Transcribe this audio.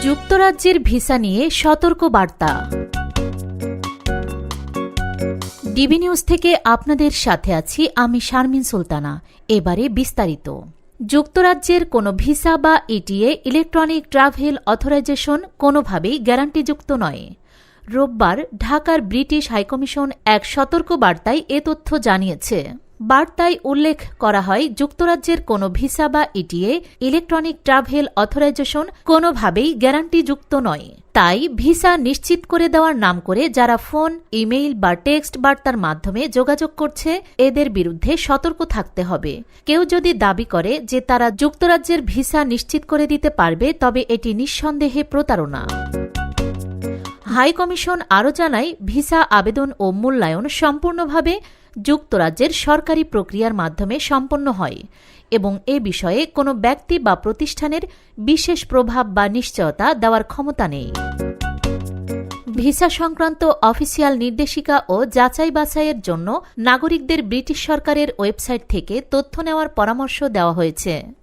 যুক্তরাজ্যের ভিসা নিয়ে সতর্ক বার্তা। ডিবি নিউজ থেকে আপনাদের সাথে আছি আমি শারমিন সুলতানা। এবারে বিস্তারিত। যুক্তরাজ্যের কোনো ভিসা বা ইটিএ ইলেকট্রনিক ট্রাভেল অথরাইজেশন কোনোভাবেই গ্যারান্টিযুক্ত নয়। রোববার ঢাকার ব্রিটিশ হাইকমিশন এক সতর্ক বার্তায় এ তথ্য জানিয়েছে। বার্তায় উল্লেখ করা হয়, যুক্তরাজ্যের কোনো ভিসা বা ইটিএ ইলেকট্রনিক ট্রাভেল অথরাইজেশন কোনোভাবেই গ্যারান্টিযুক্ত নয়। তাই ভিসা নিশ্চিত করে দেওয়ার নাম করে যারা ফোন, ইমেইল বা টেক্সট বার্তার মাধ্যমে যোগাযোগ করছে, এদের বিরুদ্ধে সতর্ক থাকতে হবে। কেউ যদি দাবি করে যে তারা যুক্তরাজ্যের ভিসা নিশ্চিত করে দিতে পারবে, তবে এটি নিঃসন্দেহে প্রতারণা। হাইকমিশন আরও জানায়, ভিসা আবেদন ও মূল্যায়ন সম্পূর্ণভাবে যুক্তরাজ্যের সরকারি প্রক্রিয়ার মাধ্যমে সম্পন্ন হয় এবং এ বিষয়ে কোনো ব্যক্তি বা প্রতিষ্ঠানের বিশেষ প্রভাব বা নিশ্চয়তা দেওয়ার ক্ষমতা নেই। ভিসা সংক্রান্ত অফিসিয়াল নির্দেশিকা ও যাচাই বাছাইয়ের জন্য নাগরিকদের ব্রিটিশ সরকারের ওয়েবসাইট থেকে তথ্য নেওয়ার পরামর্শ দেওয়া হয়েছে।